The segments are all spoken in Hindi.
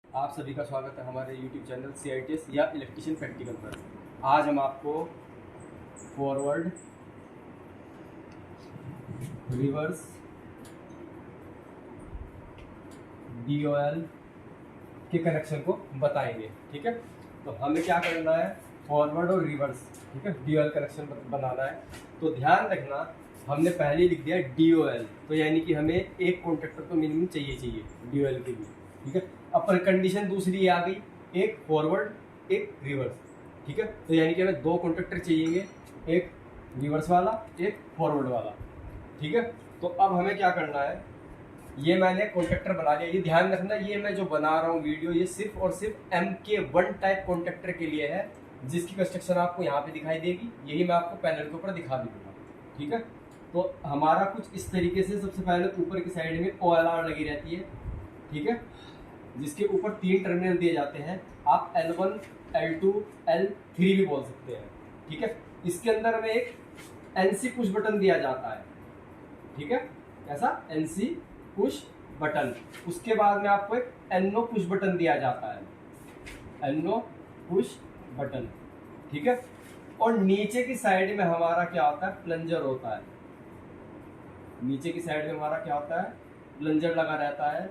आप सभी का स्वागत है हमारे YouTube चैनल CITS या इलेक्ट्रिशियन प्रैक्टिकल पर। आज हम आपको फॉरवर्ड, रिवर्स, DOL के कनेक्शन को बताएंगे। ठीक है, तो हमें क्या करना है, फॉरवर्ड और रिवर्स, ठीक है, DOL कनेक्शन बनाना है। तो ध्यान रखना, हमने पहले लिख दिया DOL, तो यानी कि हमें एक कॉन्ट्रैक्टर तो मिनिमम चाहिए DOL के लिए। ठीक है, अब पर कंडीशन दूसरी आ गई, एक फॉरवर्ड एक रिवर्स। ठीक है, तो यानी कि हमें दो कॉन्ट्रैक्टर चाहिए, एक रिवर्स वाला एक फॉरवर्ड वाला। ठीक है, तो अब हमें क्या करना है, ये मैंने कॉन्ट्रैक्टर बना लिया। ये ध्यान रखना, ये मैं जो बना रहा हूँ वीडियो, ये सिर्फ और सिर्फ MK1 टाइप कॉन्ट्रैक्टर के लिए है, जिसकी कंस्ट्रक्शन आपको यहाँ पे दिखाई देगी। यही मैं आपको पैनल के ऊपर दिखा दूंगा। ठीक है, तो हमारा कुछ इस तरीके से, सबसे पहले ऊपर की साइड में OLR लगी रहती है। ठीक है, जिसके ऊपर 3 टर्मिनल दिए जाते हैं। आप L1, L2, L3 भी बोल सकते हैं। ठीक है, इसके अंदर में एक NC पुश बटन दिया जाता है। ठीक है, ऐसा NC पुश बटन। उसके बाद में आपको एक NO पुश बटन दिया जाता है, NO पुश बटन। ठीक है, और नीचे की साइड में हमारा क्या होता है, प्लंजर होता है। नीचे की साइड में हमारा क्या होता है, प्लंजर लगा रहता है,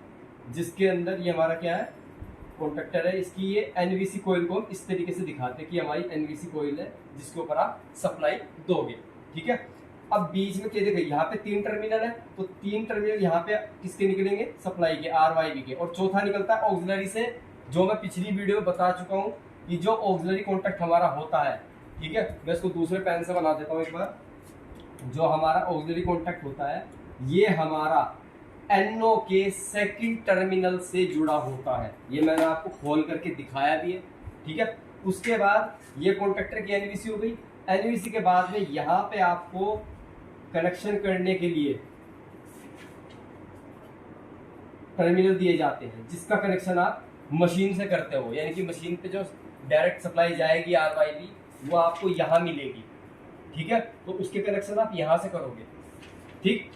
जिसके अंदर ये हमारा क्या है, कॉन्ट्रैक्टर है। इसकी ये NVC कोयल को हम इस तरीके से दिखाते हैं कि हमारी NVC कोयल है, जिसके ऊपर आप सप्लाई दोगे। ठीक है, अब बीच में क्या देखिए, यहाँ पे 3 टर्मिनल है, तो 3 टर्मिनल यहाँ पे किसके निकलेंगे, सप्लाई के, RYB के, और चौथा निकलता है ऑक्सिलरी से, जो मैं पिछली वीडियो में बता चुका हूँ कि जो ऑक्सिलरी कॉन्टैक्ट हमारा होता है। ठीक है, मैं इसको दूसरे पेन से बना देता हूँ एक बार। जो हमारा ऑक्सिलरी कॉन्टैक्ट होता है, ये हमारा NO के सेकंड टर्मिनल से जुड़ा होता है। ये मैंने आपको खोल करके दिखाया भी है। ठीक है, उसके बाद ये कॉन्ट्रैक्टर की NVC हो गई। NVC के बाद में यहाँ पे आपको कनेक्शन करने के लिए टर्मिनल दिए जाते हैं, जिसका कनेक्शन आप मशीन से करते हो, यानी कि मशीन पे जो डायरेक्ट सप्लाई जाएगी RYB, वो आपको यहाँ मिलेगी। ठीक है, तो उसके कनेक्शन आप यहाँ से करोगे। ठीक,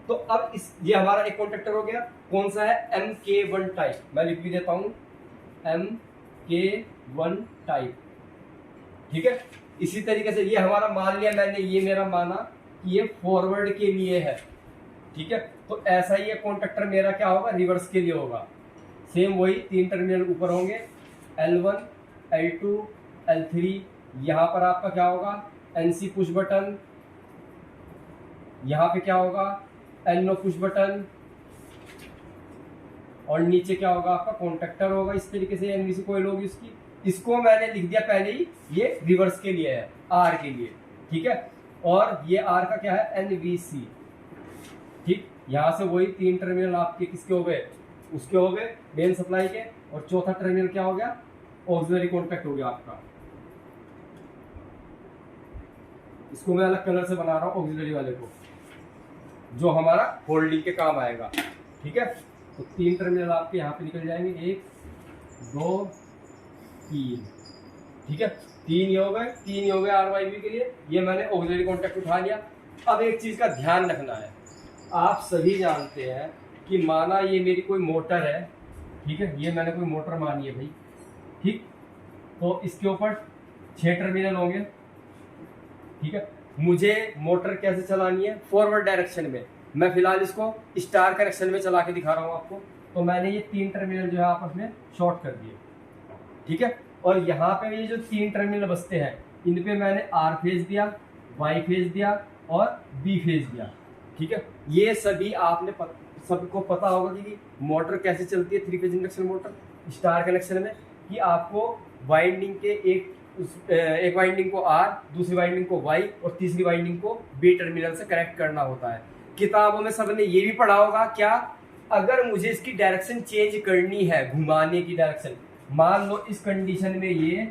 तो अब ये हमारा एक कॉन्ट्रैक्टर हो गया। कौन सा है, MK1 टाइप। मैं लिख भी देता हूं, MK1 टाइप। ठीक है, इसी तरीके से ये हमारा मान लिया मैंने, ये मेरा माना कि ये फॉरवर्ड के लिए है। ठीक है, तो ऐसा ही ये कॉन्ट्रैक्टर मेरा क्या होगा, रिवर्स के लिए होगा। सेम वही 3 टर्मिनल ऊपर होंगे, L1, L2, L3। यहां पर आपका क्या होगा, NC पुश बटन। यहां पे क्या होगा, NO पुश बटन, और नीचे क्या होगा, आपका कॉन्ट्रैक्टर होगा। इस तरीके से NVC कोयल होगी उसकी। इसको मैंने लिख दिया पहले ही, ये रिवर्स के लिए है, R के लिए। ठीक है, और ये R का क्या है, NVC। ठीक, यहां से वही 3 टर्मिनल आपके किसके हो गए, उसके हो गए, मेन सप्लाई के, और चौथा टर्मिनल क्या हो गया, ऑक्सिलरी कॉन्टैक्ट हो गया आपका। इसको मैं अलग कलर से बना रहा हूं, ऑक्सिलरी वाले को, जो हमारा होल्डिंग के काम आएगा। ठीक है, तो 3 टर्मिनल आपके यहाँ पे निकल जाएंगे, 1 2 3। ठीक है, 3 ये हो गए RYB के लिए। ये मैंने ऑक्सिलरी कॉन्टैक्ट उठा लिया। अब एक चीज का ध्यान रखना है, आप सभी जानते हैं कि माना ये मेरी कोई मोटर है। ठीक है, ये मैंने कोई मोटर मानी है भाई। ठीक, तो इसके ऊपर 6 टर्मिनल होंगे। ठीक है, मुझे मोटर कैसे चलानी है, फॉरवर्ड डायरेक्शन में। मैं फिलहाल इसको स्टार कनेक्शन में चला के दिखा रहा हूं आपको। तो मैंने ये 3 टर्मिनल जो है आपस में शॉर्ट कर दिए। ठीक है, और यहाँ पे ये जो 3 टर्मिनल बचते हैं, इन पे मैंने R फेज दिया, Y फेज दिया और B फेज दिया। ठीक है, ये सभी आपने सबको पता होगा कि मोटर कैसे चलती है, 3 phase induction motor star connection में, कि आपको वाइंडिंग के एक वाइंडिंग को R, दूसरी वाइंडिंग को Y और तीसरी वाइंडिंग को B टर्मिनल से कनेक्ट करना होता है। किताबों में सबने ये भी पढ़ा होगा क्या, अगर मुझे इसकी डायरेक्शन चेंज करनी है, घुमाने की डायरेक्शन, मान लो इस कंडीशन में ये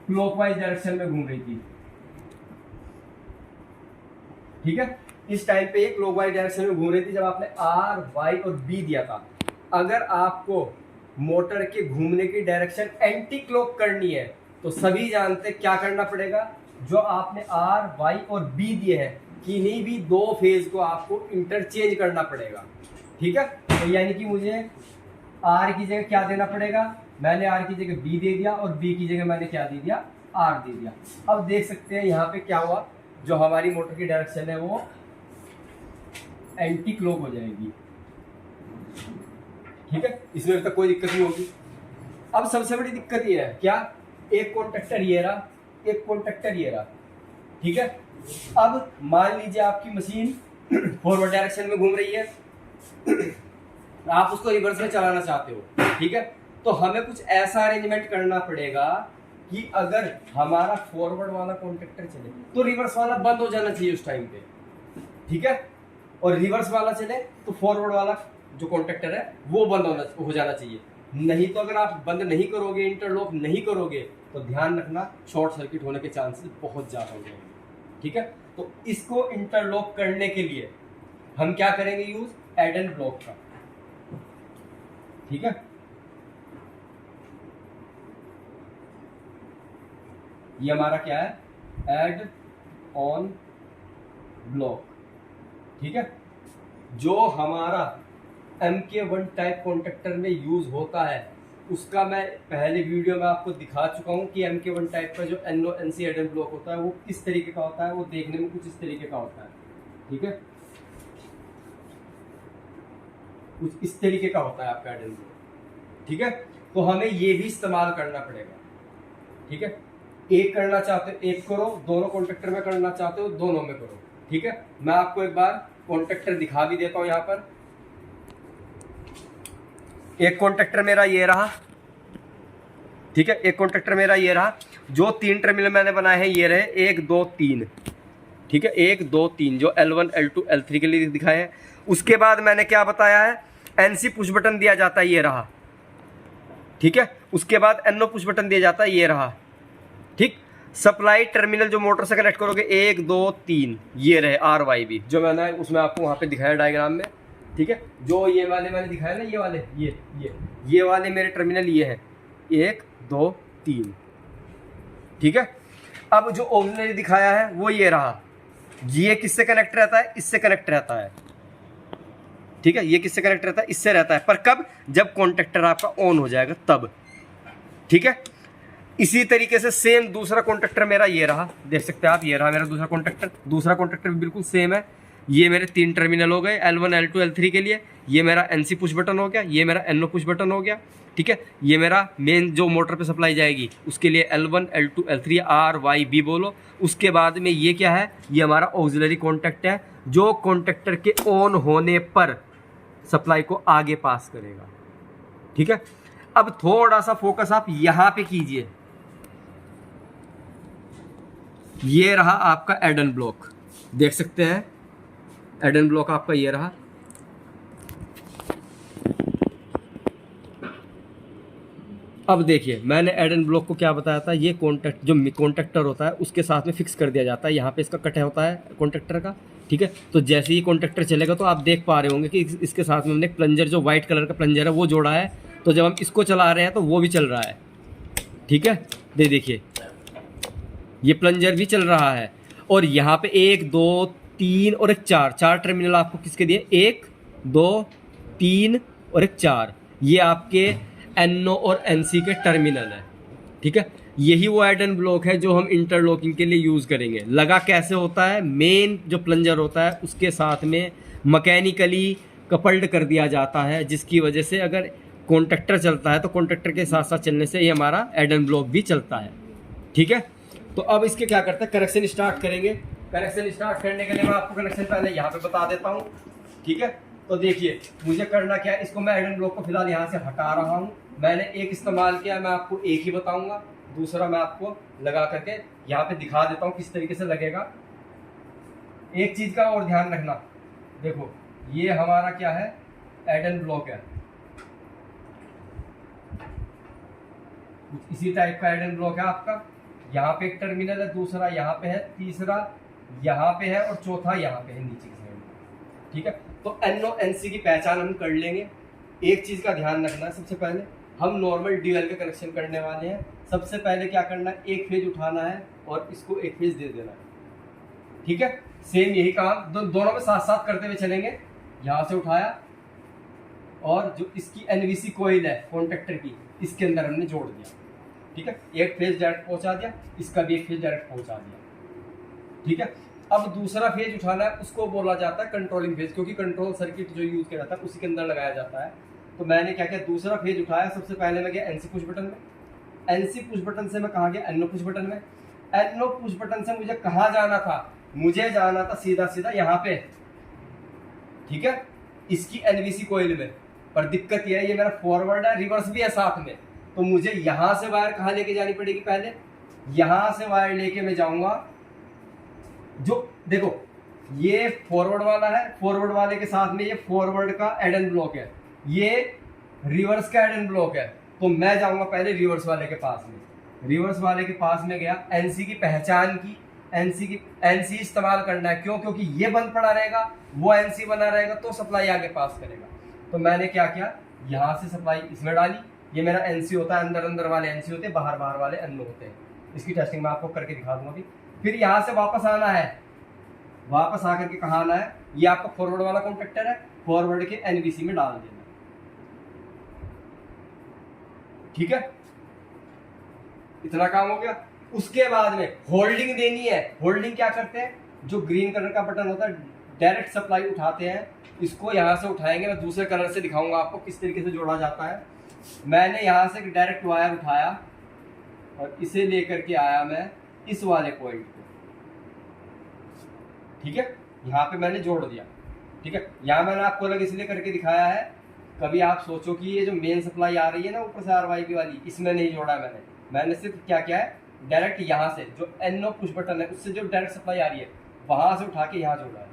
क्लॉकवाइज डायरेक्शन में घूम रही थी। ठीक है, इस टाइम पे ये क्लॉकवाइज डायरेक्शन में घूम रही थी जब आपने R, Y और B दिया था। अगर आपको मोटर के घूमने की डायरेक्शन एंटी क्लॉक करनी है, तो सभी जानते क्या करना पड़ेगा, जो आपने R, Y और B दिए हैं, किन्हीं भी 2 फेज को आपको इंटरचेंज करना पड़ेगा। ठीक है, तो यानी कि मुझे आर की जगह क्या देना पड़ेगा, मैंने आर की जगह बी दे दिया और बी की जगह मैंने क्या दे दिया, आर दे दिया। अब देख सकते हैं यहाँ पे क्या हुआ, जो हमारी मोटर की डायरेक्शन है वो एंटी क्लॉक हो जाएगी। ठीक है, इसमें अब तक कोई दिक्कत नहीं होगी। अब सबसे बड़ी दिक्कत ये है क्या, एक कॉन्टेक्टर ये रहा, एक कॉन्टेक्टर ये रहा। ठीक है, अब मान लीजिए आपकी मशीन फॉरवर्ड डायरेक्शन में घूम रही है, आप उसको रिवर्स में चलाना चाहते हो। ठीक है, तो हमें कुछ ऐसा अरेंजमेंट करना पड़ेगा कि अगर हमारा फॉरवर्ड वाला कॉन्टेक्टर चले तो रिवर्स वाला बंद हो जाना चाहिए उस टाइम पे। ठीक है, और रिवर्स वाला चले तो फॉरवर्ड वाला जो कॉन्टेक्टर है वो बंद हो जाना चाहिए। नहीं तो अगर आप बंद नहीं करोगे, इंटरलॉक नहीं करोगे, तो ध्यान रखना शॉर्ट सर्किट होने के चांसेस बहुत ज्यादा हो जाएंगे। ठीक है, तो इसको इंटरलॉक करने के लिए हम क्या करेंगे, यूज एड एंड ब्लॉक का। ठीक है, ये हमारा क्या है, एड ऑन ब्लॉक। ठीक है, जो हमारा MK1 टाइप कॉन्टेक्टर में यूज होता है उसका मैं पहले वीडियो में आपको दिखा चुका हूं कि MK1 टाइप का जो NO-NC एड एंड ब्लॉक होता है वो किस तरीके का होता है, वो देखने में कुछ इस तरीके का होता है। ठीक है, कुछ इस तरीके का होता है आपका एड एंड ब्लॉक। ठीक है, तो हमें ये भी इस्तेमाल करना पड़ेगा। ठीक है, एक करना चाहते हो एक करो, दोनों कॉन्टेक्टर में करना चाहते हो दोनों में करो। ठीक है, मैं आपको एक बार कॉन्टेक्टर दिखा भी देता हूं। यहाँ पर एक कॉन्टेक्टर मेरा ये रहा। ठीक है, एक कॉन्टेक्टर मेरा ये रहा, जो 3 टर्मिनल मैंने बनाए हैं ये रहे 1 2 3। ठीक है, 1 2 3 जो L1 L2 L3 के लिए दिखाए हैं। उसके बाद मैंने क्या बताया है, NC पुश बटन दिया जाता है, ये रहा। ठीक है, उसके बाद NO पुश बटन दिया जाता है, ये रहा। ठीक, सप्लाई टर्मिनल जो मोटर से कनेक्ट करोगे 1 2 3 ये रहे RYB, जो मैंने उसमें आपको वहां पे दिखाया डायग्राम में। ठीक है, जो ये वाले मैंने दिखाया ना, ये वाले ये वाले मेरे टर्मिनल ये है 1 2 3। ठीक है, अब जो ऑक्सिलरी दिखाया है वो ये रहा, ये किससे कनेक्ट रहता है, इससे कनेक्ट रहता है। ठीक है, ये किससे कनेक्ट रहता है, इससे रहता है, पर कब, जब कॉन्टेक्टर आपका ऑन हो जाएगा तब। ठीक है, इसी तरीके से सेम दूसरा कॉन्टेक्टर मेरा ये रहा, देख सकते हैं आप, ये रहा मेरा दूसरा कॉन्टेक्टर। दूसरा कॉन्टेक्टर भी बिल्कुल सेम है। ये मेरे 3 टर्मिनल हो गए L1 L2 L3 के लिए। ये मेरा NC पुश बटन हो गया, ये मेरा NO पुश बटन हो गया। ठीक है, ये मेरा मेन जो मोटर पे सप्लाई जाएगी उसके लिए L1 L2 L3 RYB बोलो। उसके बाद में ये क्या है, ये हमारा ऑक्सिलरी कॉन्टेक्ट है, जो कॉन्टेक्टर के ऑन होने पर सप्लाई को आगे पास करेगा। ठीक है, अब थोड़ा सा फोकस आप यहां पे कीजिए। ये रहा आपका एड एंड ब्लॉक, देख सकते हैं एड एंड ब्लॉक आपका ये रहा। अब देखिए, मैंने एड एंड ब्लॉक को क्या बताया था, ये कॉन्टेक्ट जो कॉन्टेक्टर होता है उसके साथ में फिक्स कर दिया जाता है। यहाँ पे इसका कट होता है कॉन्टेक्टर का। ठीक है, तो जैसे ही कॉन्टेक्टर चलेगा तो आप देख पा रहे होंगे कि इसके साथ में हमने प्लंजर, जो व्हाइट कलर का प्लंजर है वो जोड़ा है। तो जब हम इसको चला रहे हैं तो वो भी चल रहा है। ठीक है, देखिए ये प्लंजर भी चल रहा है। और यहाँ पे 1 2 3 और एक 4 टर्मिनल आपको किसके दिए, 1 2 3 और एक 4, ये आपके NO और NC के टर्मिनल है। ठीक है, यही वो एड एंड ब्लॉक है जो हम इंटरलॉकिंग के लिए यूज़ करेंगे। लगा कैसे होता है, मेन जो प्लंजर होता है उसके साथ में मैकेनिकली कपल्ड कर दिया जाता है, जिसकी वजह से अगर कॉन्टेक्टर चलता है तो कॉन्टेक्टर के साथ साथ चलने से ये हमारा एड एंड ब्लॉक भी चलता है। ठीक है, तो अब इसके क्या करते हैं, कनेक्शन स्टार्ट करेंगे। कनेक्शन स्टार्ट करने के लिए मैं आपको कनेक्शन पहले यहाँ पे बता देता हूँ। ठीक है, तो देखिए मुझे करना क्या है, इसको मैं एड एंड ब्लॉक को फिलहाल यहाँ से हटा रहा हूँ। मैंने एक इस्तेमाल किया, मैं आपको एक ही बताऊंगा, दूसरा मैं आपको लगा करके यहाँ पे दिखा देता हूँ किस तरीके से लगेगा। एक चीज का और ध्यान रखना, देखो ये हमारा क्या है, एड एंड ब्लॉक है, इसी टाइप का एड एंड ब्लॉक है आपका। यहाँ पे एक टर्मिनल है, दूसरा यहाँ पे है, तीसरा यहाँ पे है और चौथा यहाँ पे है नीचे की साइड में। ठीक है, तो NO NC की पहचान हम कर लेंगे। एक चीज का ध्यान रखना है, सबसे पहले हम नॉर्मल ड्यूअल का कनेक्शन करने वाले हैं। सबसे पहले क्या करना है, एक फेज उठाना है और इसको एक फेज दे देना है। ठीक है, सेम यही काम दोनों में साथ साथ करते हुए चलेंगे। यहाँ से उठाया, और जो इसकी एनवीसी कोयल है कॉन्टेक्टर की, इसके अंदर हमने जोड़ दिया। ठीक है, एक फेज डायरेक्ट पहुंचा दिया, इसका भी एक फेज डायरेक्ट पहुंचा दिया। ठीक है, अब दूसरा फेज उठाना है, उसको बोला जाता है कंट्रोलिंग फेज, क्योंकि कंट्रोल सर्किट जो यूज किया जाता है उसी के अंदर लगाया जाता है। तो मैंने क्या किया, दूसरा फेज उठाया। सबसे पहले मैं गया एनसी पुश बटन में, एनसी पुश बटन से मैं कहाँ गया, एनओ पुश बटन में। एनओ पुश बटन से मुझे कहाँ जाना था, मुझे जाना था सीधा सीधा यहाँ पे। ठीक है, इसकी एनवीसी कोयल में। पर दिक्कत यह है, ये मेरा फॉरवर्ड है, रिवर्स भी है साथ में, तो मुझे यहां से वायर कहाँ लेके जानी पड़ेगी, पहले यहां से वायर लेके मैं जाऊंगा। जो देखो ये फॉरवर्ड वाला है, फॉरवर्ड वाले के साथ में ये फॉरवर्ड का एडन ब्लॉक है, ये रिवर्स का एडन ब्लॉक है। तो मैं जाऊंगा पहले रिवर्स वाले के पास में। रिवर्स वाले के पास में गया, एनसी की पहचान की, एनसी इस्तेमाल करना है। क्यों? क्योंकि ये बंद पड़ा रहेगा, वो एनसी बना रहेगा, तो सप्लाई आगे पास करेगा। तो मैंने क्या किया, यहां से सप्लाई इसमें डाली। ये मेरा एनसी होता है, अंदर अंदर वाले एनसी होते हैं, बाहर बाहर वाले एनओ होते हैं। इसकी टेस्टिंग मैं आपको करके दिखा दूंगा अभी। फिर यहां से वापस आना है, वापस आकर के कहाँ आना है, ये आपका फॉरवर्ड वाला कॉन्टेक्टर है, फॉरवर्ड के एनवीसी में डाल देना। ठीक है, इतना काम हो गया। उसके बाद में होल्डिंग देनी है। होल्डिंग क्या करते हैं, जो ग्रीन कलर का बटन होता है डायरेक्ट सप्लाई उठाते हैं, इसको यहां से उठाएंगे। मैं दूसरे कलर से दिखाऊंगा आपको किस तरीके से जोड़ा जाता है। मैंने यहां से डायरेक्ट वायर उठाया और इसे लेकर के आया मैं इस वाले पॉइंट को। ठीक है, यहाँ पे मैंने जोड़ दिया। ठीक है, यहाँ मैंने आपको अलग इसलिए करके दिखाया है, कभी आप सोचो कि ये जो मेन सप्लाई आ रही है ना ऊपर से आरवाईबी वाली, इसमें नहीं जोड़ा मैंने सिर्फ क्या किया है, डायरेक्ट यहाँ से जो एनओ पुश बटन है उससे जो डायरेक्ट सप्लाई आ रही है वहां से उठा के यहाँ जोड़ा है।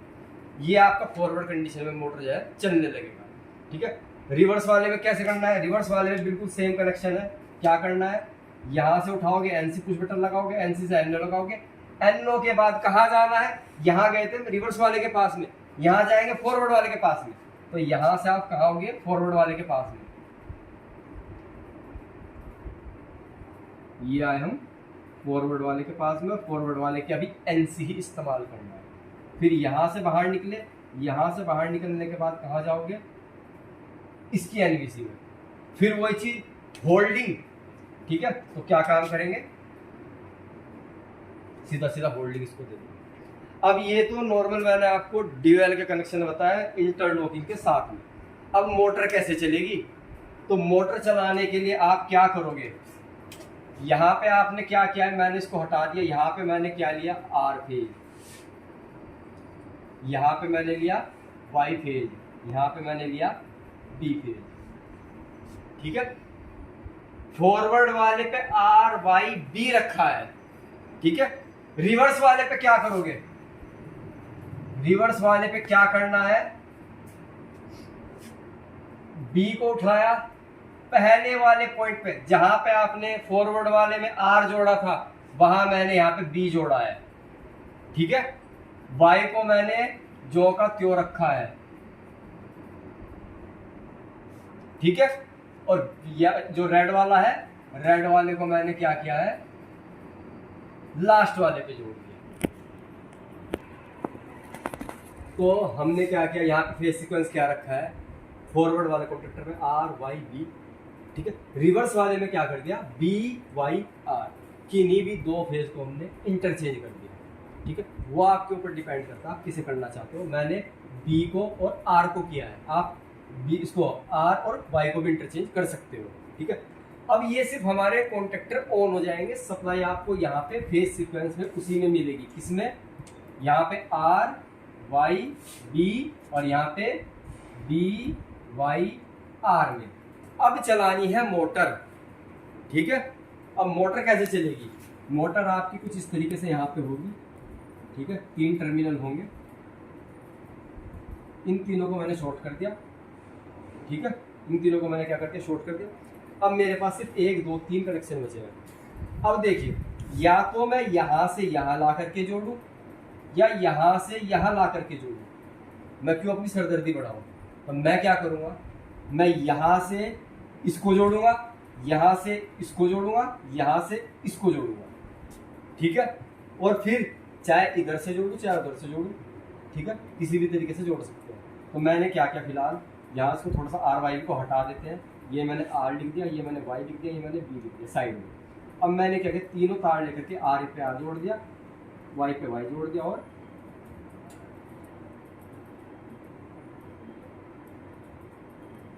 ये आपका फॉरवर्ड कंडीशन में मोटर जो है चलने लगेगा। ठीक है, रिवर्स वाले में कैसे करना है, रिवर्स वाले में बिल्कुल सेम कनेक्शन है। क्या करना है, यहाँ से उठाओगे, एनसी पुश बटन लगाओगे, एनसी से एनओ लगाओगे। एनओ के बाद कहाँ जाना है, यहाँ गए थे रिवर्स वाले के पास में, यहाँ जाएंगे फॉरवर्ड वाले के पास में। तो यहाँ से आप कहाँ होंगे, फॉरवर्ड वाले के पास में। ये आए हम फॉरवर्ड वाले के पास में, फॉरवर्ड वाले के अभी एनसी ही इस्तेमाल करना है। फिर यहाँ से बाहर निकले, यहाँ से बाहर निकलने के बाद कहाँ जाओगे, इसकी एनवीसी में। फिर वही चीज होल्डिंग। ठीक है, तो क्या काम करेंगे, सीधा सीधा होल्डिंग इसको दे देंगे। अब ये तो नॉर्मल मैंने आपको ड्यूएल के कनेक्शन बताया इंटरलॉकिंग के साथ में। अब मोटर कैसे चलेगी, तो मोटर चलाने के लिए आप क्या करोगे, यहाँ पे आपने क्या किया है, मैंने इसको हटा दिया। यहाँ पे मैंने क्या लिया, आर फेज, यहाँ पे मैंने लिया वाई फेज, यहाँ पे मैंने लिया बी फेज। ठीक है, फॉरवर्ड वाले पे आर वाई बी रखा है। ठीक है, रिवर्स वाले पे क्या करोगे, रिवर्स वाले पे क्या करना है, बी को उठाया, पहले वाले पॉइंट पे जहां पे आपने फॉरवर्ड वाले में आर जोड़ा था वहां मैंने यहाँ पे बी जोड़ा है। ठीक है, वाई को मैंने जो का त्यों रखा है। ठीक है, और जो रेड वाला है, रेड वाले को मैंने क्या किया है, लास्ट वाले पे जोड़ दिया। तो हमने क्या किया, यहाँ पे फेज सीक्वेंस क्या रखा है, फॉरवर्ड वाले कॉन्ट्रैक्टर में आर वाई बी। ठीक है, रिवर्स वाले में क्या कर दिया, बी वाई आर, किन्हीं भी दो फेज को हमने इंटरचेंज कर दिया। ठीक है, वो आपके ऊपर डिपेंड करता है आप किसे करना चाहते हो। मैंने बी को और आर को किया है, आप बी इसको आर और वाई को भी इंटरचेंज कर सकते हो। ठीक है, अब ये सिर्फ हमारे कॉन्ट्रैक्टर ऑन हो जाएंगे, सप्लाई आपको यहाँ पे फेज सीक्वेंस में उसी में मिलेगी। किसमें, यहाँ पे आर वाई बी और यहाँ पे बी वाई आर में। अब चलानी है मोटर। ठीक है, अब मोटर कैसे चलेगी, मोटर आपकी कुछ इस तरीके से यहाँ पे होगी। ठीक है, 3 टर्मिनल होंगे, इन तीनों को मैंने शॉर्ट कर दिया। ठीक है, इन तीनों को मैंने क्या करके शॉर्ट कर दिया। अब मेरे पास सिर्फ 1 2 3 कनेक्शन बचे हैं। अब देखिए, या तो मैं यहाँ से यहाँ ला करके जोड़ूँ या यहाँ से यहाँ ला करके जोड़ूँ। मैं क्यों अपनी सरदर्दी बढ़ाऊँ, तो मैं क्या करूँगा, मैं यहाँ से इसको जोड़ूंगा, यहाँ से इसको जोड़ूंगा, यहाँ से इसको जोड़ूंगा। ठीक है, और फिर चाहे इधर से जोड़ूं चाहे उधर से जोड़ूं। ठीक है, किसी भी तरीके से जोड़ सकते हो। तो मैंने क्या किया, फिलहाल यहाँ इसको थोड़ा सा आर वाई को हटा देते हैं। ये मैंने आर लिख दिया, ये मैंने वाई लिख दिया, ये मैंने बी लिख दिया साइड में। अब मैंने क्या किया, तीनों तार लेकर के आर पे आर जोड़ दिया, वाई पे वाई जोड़ दिया, और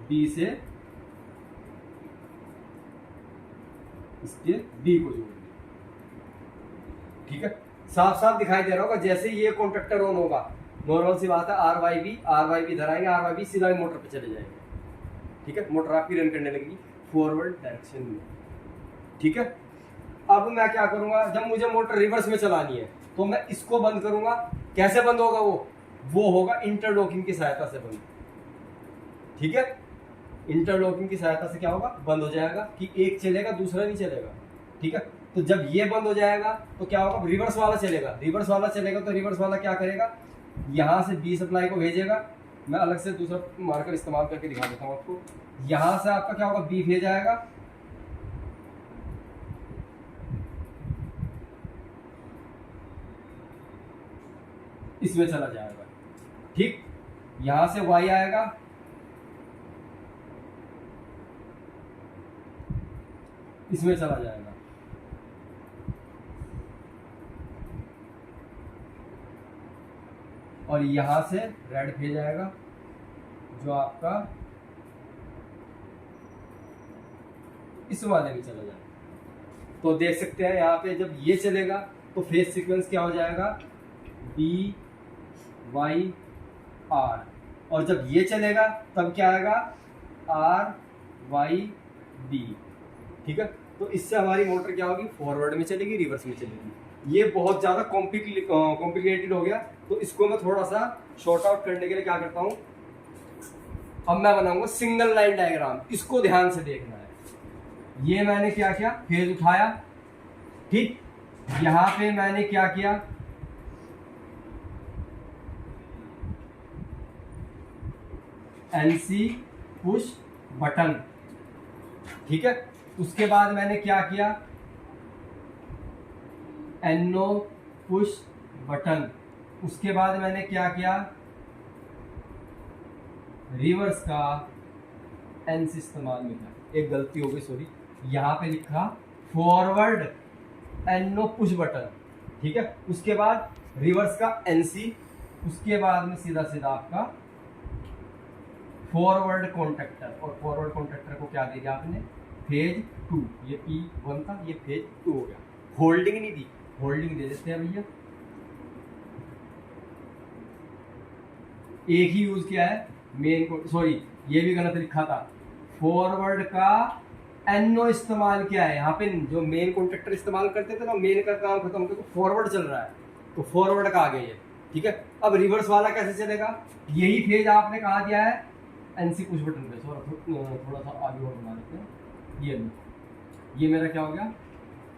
बी से इसके डी को जोड़ दिया। ठीक है, साफ साफ दिखाई दे रहा होगा। जैसे ये कॉन्ट्रैक्टर ऑन होगा, नॉर्मल सी बात है, आर वाई बी इधर आएंगे, आर वाई बी सीधा मोटर पे चले जाएंगे। ठीक है, मोटर आपकी रन करने लगेगी फॉरवर्ड डायरेक्शन में। ठीक है, अब मैं क्या करूंगा, जब मुझे मोटर रिवर्स में चलानी है तो मैं इसको बंद करूंगा। कैसे बंद होगा वो होगा इंटरलॉकिंग की सहायता से बंद। ठीक है, इंटरलॉकिंग की सहायता से क्या होगा, बंद हो जाएगा कि एक चलेगा दूसरा नहीं चलेगा। ठीक है, तो जब ये बंद हो जाएगा तो क्या होगा, रिवर्स वाला चलेगा। रिवर्स वाला चलेगा तो रिवर्स वाला क्या करेगा, यहाँ से बी सप्लाई को भेजेगा। मैं अलग से दूसरा मार्कर इस्तेमाल करके दिखा देता हूँ आपको। यहाँ से आपका क्या होगा, बी भेज जाएगा, इसमें चला जाएगा। ठीक, यहां से वाई आएगा, इसमें चला जाएगा। और यहां से रेड भेज जाएगा जो आपका इस वाले में चला जाएगा। तो देख सकते हैं यहाँ पे जब ये चलेगा तो फेज सीक्वेंस क्या हो जाएगा, बी वाई आर, और जब ये चलेगा तब क्या आएगा, आर वाई बी। ठीक है, तो इससे हमारी मोटर क्या होगी, फॉरवर्ड में चलेगी, रिवर्स में चलेगी। ये बहुत ज़्यादा कॉम्प्लिकेटेड हो गया, तो इसको मैं थोड़ा सा शॉर्ट आउट करने के लिए क्या करता हूँ, अब मैं बनाऊंगा सिंगल लाइन डायग्राम। इसको ध्यान से देखना है। ये मैंने क्या किया, फेज उठाया। ठीक, यहां पे मैंने क्या किया, एनसी पुश बटन। ठीक है, उसके बाद मैंने क्या किया, एनओ पुश बटन। उसके बाद मैंने क्या किया, रिवर्स का एनसी इस्तेमाल में किया। एक गलती हो गई, सॉरी, यहाँ पे लिखा फॉरवर्ड एनओ पुश बटन। ठीक है, उसके बाद रिवर्स का एनसी, उसके बाद में सीधा सीधा आपका फॉरवर्ड कॉन्ट्रैक्टर। और फॉरवर्ड कॉन्ट्रैक्टर को क्या दे दिया आपने, फेज 2। ये P1 था, ये फेज 2 हो गया। होल्डिंग नहीं दी, होल्डिंग दे देते हैं भैया। एक ही यूज किया है मेन को, सॉरी ये भी गलत लिखा था, फॉरवर्ड का एनओ इस्तेमाल किया है। यहाँ पे जो मेन कॉन्ट्रैक्टर इस्तेमाल करते थे ना, मेन का काम खत्म होकर फॉरवर्ड चल रहा है, तो फॉरवर्ड का आ गया ये। ठीक है, अब रिवर्स वाला कैसे चलेगा, यही फेज आपने कहा दिया है एनसी पुश बटन पे। थोड़ा सा आगे और बना लेते हैं। ये मेरा क्या हो गया,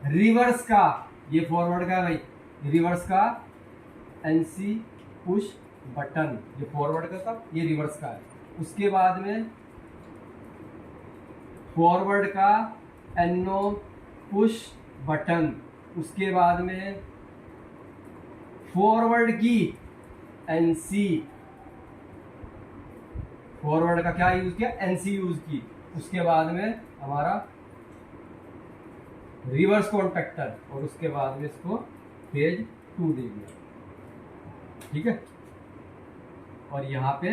रिवर्स का, ये फॉरवर्ड का है भाई, रिवर्स का एनसी पुश बटन। ये फॉरवर्ड का था, ये रिवर्स का है। उसके बाद में फॉरवर्ड का एनओ पुश बटन। उसके बाद में फॉरवर्ड की एनसी, फॉरवर्ड का क्या यूज किया, एनसी यूज की। उसके बाद में हमारा रिवर्स कॉन्ट्रैक्टर, और उसके बाद में इसको फेज 2 दे दिया। ठीक है, और यहाँ पे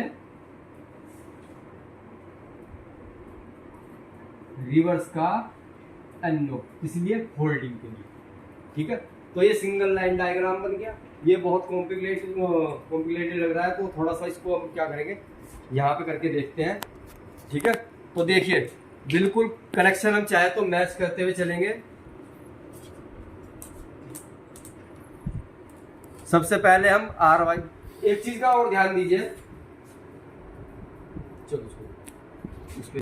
रिवर्स का एनओ, इसलिए होल्डिंग के लिए। ठीक है, तो ये सिंगल लाइन डायग्राम बन गया। ये बहुत कॉम्प्लिकेटेड लग रहा है, तो थोड़ा सा इसको हम क्या करेंगे, यहाँ पे करके देखते हैं। ठीक है, तो देखिए बिल्कुल कनेक्शन हम चाहे तो मैच करते हुए चलेंगे। सबसे पहले हम आर वाई, एक चीज का और ध्यान दीजिए, चलो उस पे।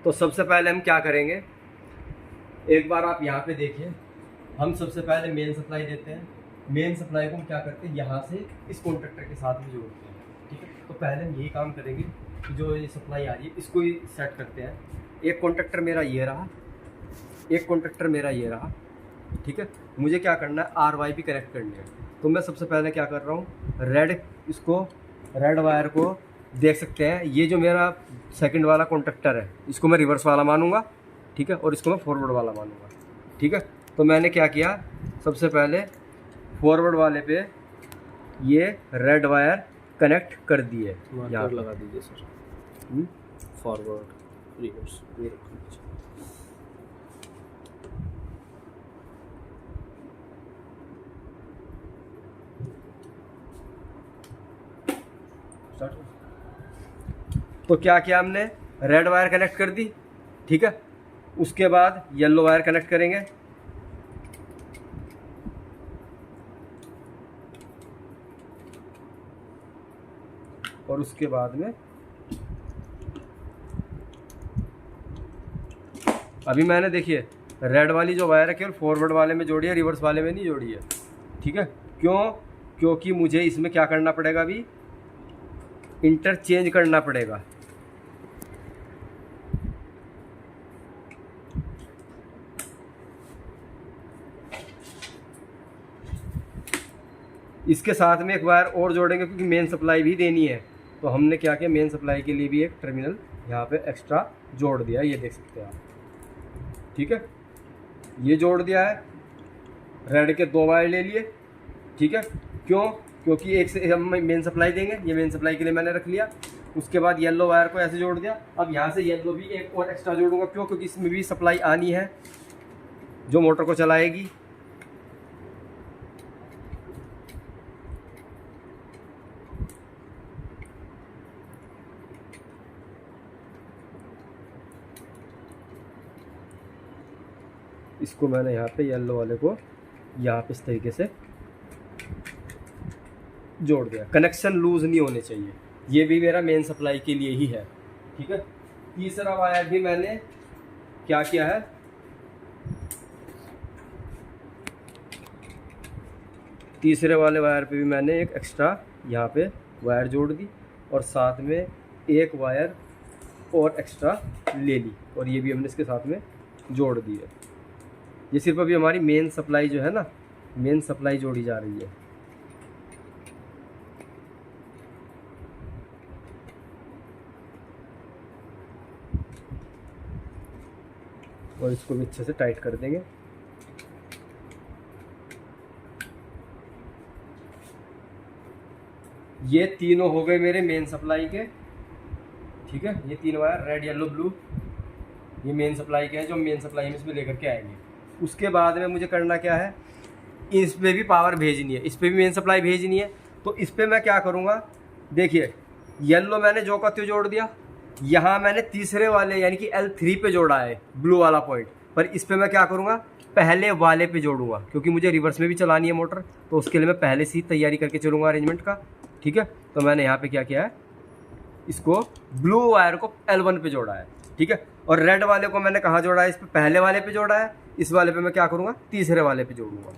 तो सबसे पहले हम क्या करेंगे, एक बार आप यहाँ पे देखिए, हम सबसे पहले मेन सप्लाई देते हैं। मेन सप्लाई को हम क्या करते हैं, यहाँ से इस कॉन्ट्रैक्टर के साथ में जोड़ते हैं। ठीक है, तो पहले हम यही काम करेंगे कि जो ये सप्लाई आ रही है इसको ही सेट करते हैं। एक कॉन्ट्रैक्टर मेरा ये रहा, एक कॉन्ट्रैक्टर मेरा ये रहा। ठीक है, मुझे क्या करना है, आर वाई भी कनेक्ट करनी है। तो मैं सबसे पहले क्या कर रहा हूँ, रेड इसको रेड वायर को देख सकते हैं, ये जो मेरा सेकंड वाला कॉन्ट्रैक्टर है इसको मैं रिवर्स वाला मानूंगा, ठीक है, और इसको मैं फॉरवर्ड वाला मानूंगा, ठीक है। तो मैंने क्या किया, सबसे पहले फॉरवर्ड वाले पे ये रेड वायर कनेक्ट कर दिए, यहाँ लगा दीजिए सर, फॉरवर्ड रिवर्स ये रख लीजिए। तो क्या किया हमने, रेड वायर कनेक्ट कर दी, ठीक है। उसके बाद येलो वायर कनेक्ट करेंगे, और उसके बाद में अभी मैंने देखिए रेड वाली जो वायर है केवल फॉरवर्ड वाले में जोड़ी है, रिवर्स वाले में नहीं जोड़ी है, ठीक है। क्यों, क्योंकि मुझे इसमें क्या करना पड़ेगा, अभी इंटरचेंज करना पड़ेगा। इसके साथ में एक वायर और जोड़ेंगे क्योंकि मेन सप्लाई भी देनी है, तो हमने क्या किया, मेन सप्लाई के लिए भी एक टर्मिनल यहाँ पे एक्स्ट्रा जोड़ दिया, ये देख सकते हैं आप, ठीक है। ये जोड़ दिया है, रेड के 2 वायर ले लिए, ठीक है। क्यों, क्योंकि एक से हम मेन सप्लाई देंगे, ये मेन सप्लाई के लिए मैंने रख लिया। उसके बाद येलो वायर को ऐसे जोड़ दिया, अब यहाँ से येलो भी एक और एक्स्ट्रा जोड़ूंगा, क्यों, क्योंकि इसमें भी सप्लाई आनी है जो मोटर को चलाएगी। इसको मैंने यहाँ पे येलो वाले को यहाँ पे इस तरीके से जोड़ दिया, कनेक्शन लूज नहीं होने चाहिए, ये भी मेरा मेन सप्लाई के लिए ही है, ठीक है। तीसरा वायर भी मैंने क्या किया है, तीसरे वाले वायर पे भी मैंने एक एक्स्ट्रा यहाँ पे वायर जोड़ दी, और साथ में एक वायर और एक्स्ट्रा ले ली, और ये भी हमने इसके साथ में जोड़ दी है। ये सिर्फ अभी हमारी मेन सप्लाई जो है ना, मेन सप्लाई जोड़ी जा रही है। और इसको भी अच्छे से टाइट कर देंगे। ये तीनों हो गए मेरे मेन सप्लाई के, ठीक है। ये 3 वायर रेड येलो ब्लू ये मेन सप्लाई के हैं, जो मेन सप्लाई में इसमें लेकर के आएंगे। उसके बाद में मुझे करना क्या है, इस पे भी पावर भेजनी है, इस पे भी मेन सप्लाई भेजनी है। तो इस पे मैं क्या करूँगा, देखिए येलो मैंने जो का त्यों जोड़ दिया, यहाँ मैंने तीसरे वाले यानी कि L3 पे जोड़ा है ब्लू वाला पॉइंट, पर इस पे मैं क्या करूँगा, पहले वाले पे जोड़ूंगा, क्योंकि मुझे रिवर्स में भी चलानी है मोटर, तो उसके लिए मैं पहले से ही तैयारी करके चलूँगा अरेंजमेंट का, ठीक है। तो मैंने यहाँ पे क्या किया है, इसको ब्लू वायर को L1 पे जोड़ा है, ठीक है। और रेड वाले को मैंने कहाँ जोड़ा है, इस पे पहले वाले पे जोड़ा है, इस वाले पे मैं क्या करूँगा, तीसरे वाले पे जोड़ूंगा,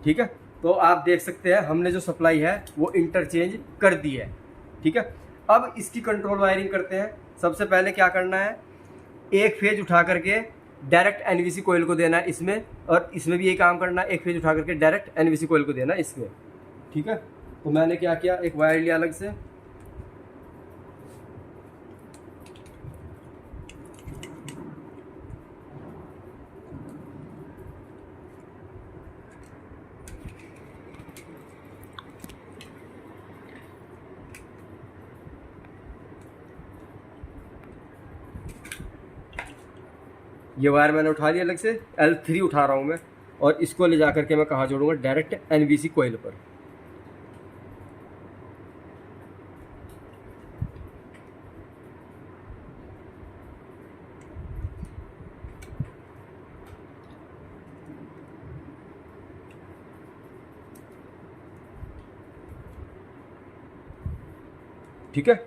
ठीक है। तो आप देख सकते हैं हमने जो सप्लाई है वो इंटरचेंज कर दी है, ठीक है। अब इसकी कंट्रोल वायरिंग करते हैं। सबसे पहले क्या करना है, एक फेज उठा करके डायरेक्ट एनवीसी कोयल को देना है इसमें, और इसमें भी ये काम करना है, एक फेज उठा करके डायरेक्ट एनवीसी कोयल को देना है इसमें, ठीक है। तो मैंने क्या किया, एक वायर लिया अलग से, ये वायर मैंने उठा लिया अलग से, L3 उठा रहा हूँ मैं, और इसको ले जा करके मैं कहाँ जोड़ूंगा, डायरेक्ट एनवीसी कोयल पर। ठीक है।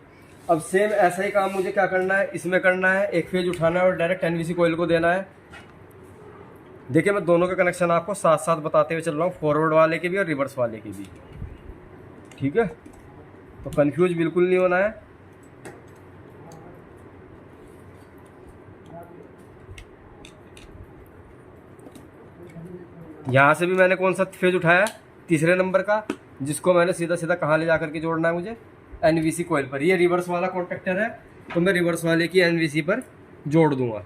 अब सेम ऐसा ही काम मुझे क्या करना है, इसमें करना है, एक फेज उठाना है और डायरेक्ट एनवीसी कोयल को देना है। देखिए मैं दोनों का कनेक्शन आपको साथ साथ बताते हुए चल रहा हूँ, फॉरवर्ड वाले के भी और रिवर्स वाले के भी, ठीक है। तो कंफ्यूज बिल्कुल नहीं होना है। यहाँ से भी मैंने कौन सा फेज उठाया, तीसरे नंबर का, जिसको मैंने सीधा सीधा कहाँ ले जा करके जोड़ना है मुझे, एनवीसी कॉइल पर। ये रिवर्स वाला कॉन्टेक्टर है, तो मैं रिवर्स वाले की एनवीसी पर जोड़ दूंगा।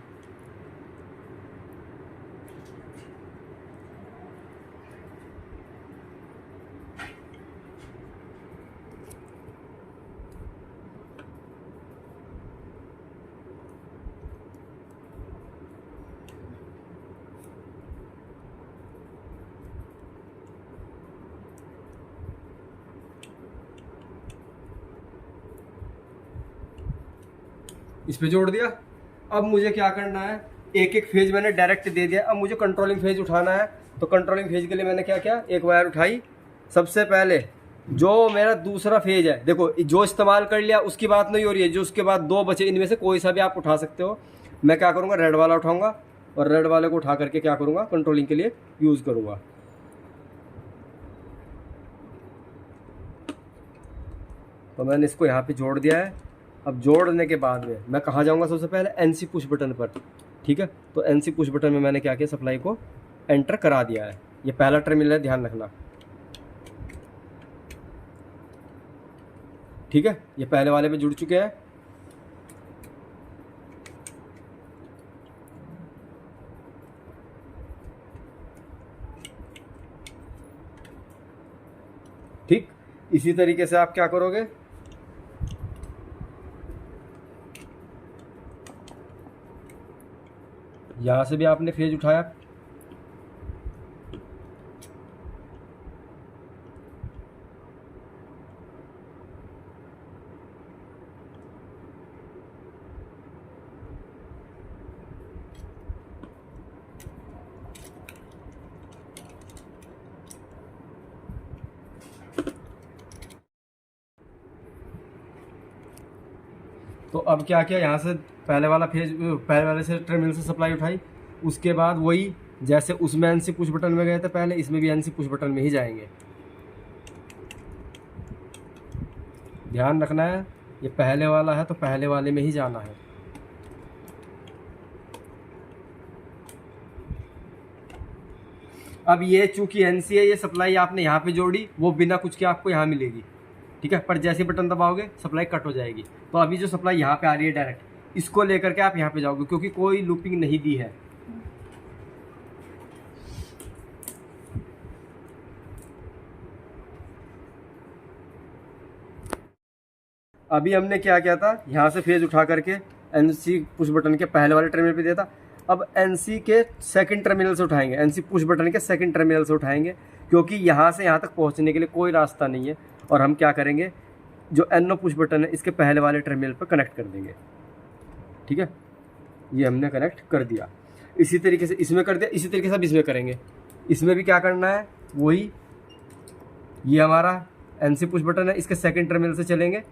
इस पे जोड़ दिया। अब मुझे क्या करना है, एक एक फेज मैंने डायरेक्ट दे दिया, अब मुझे कंट्रोलिंग फेज उठाना है। तो कंट्रोलिंग फेज के लिए मैंने क्या किया, एक वायर उठाई। सबसे पहले जो मेरा दूसरा फेज है, देखो जो इस्तेमाल कर लिया उसकी बात नहीं हो रही है, जो उसके बाद दो बचे इनमें से कोई सा भी आप उठा सकते हो। मैं क्या करूँगा, रेड वाला उठाऊंगा और रेड वाले को उठा करके क्या करूँगा, कंट्रोलिंग के लिए यूज़ करूँगा। तो मैंने इसको यहाँ पे जोड़ दिया है। अब जोड़ने के बाद में मैं कहाँ जाऊँगा, सबसे पहले एनसी पुश बटन पर। ठीक है, तो एनसी पुश बटन में मैंने क्या किया, सप्लाई को एंटर करा दिया है। ये पहला टर्मिनल है, ध्यान रखना। ठीक है, ये पहले वाले पे जुड़ चुके हैं। ठीक, इसी तरीके से आप क्या करोगे, यहां से भी आपने फेज उठाया, तो अब क्या किया, यहाँ से पहले वाला फेज, पहले वाले से टर्मिनल से सप्लाई उठाई। उसके बाद वही जैसे उसमें एनसी पुश बटन में गए थे पहले, इसमें भी एनसी पुश बटन में ही जाएंगे। ध्यान रखना है, ये पहले वाला है तो पहले वाले में ही जाना है। अब ये चूंकि एनसी है, ये सप्लाई आपने यहाँ पे जोड़ी, वो बिना कुछ के आपको यहाँ मिलेगी। ठीक है, पर जैसे बटन दबाओगे सप्लाई कट हो जाएगी। तो अभी जो सप्लाई यहाँ पे आ रही है डायरेक्ट, इसको लेकर के आप यहाँ पे जाओगे, क्योंकि कोई लूपिंग नहीं दी है। अभी हमने क्या किया था, यहाँ से फेज उठा करके एनसी पुश बटन के पहले वाले टर्मिनल पे दिया था। अब एनसी के सेकंड टर्मिनल से उठाएंगे, एनसी पुश बटन के सेकंड टर्मिनल से उठाएंगे, क्योंकि यहाँ से यहाँ तक पहुँचने के लिए कोई रास्ता नहीं है। और हम क्या करेंगे, जो एनओ पुश बटन है इसके पहले वाले टर्मिनल पर कनेक्ट कर देंगे। ठीक है, ये हमने कनेक्ट कर दिया। इसी तरीके से इसमें कर दिया, इसी तरीके से अब इसमें करेंगे। इसमें भी क्या करना है, वही, ये हमारा एनसी पुश बटन है, इसके सेकंड टर्मिनल से चलेंगे,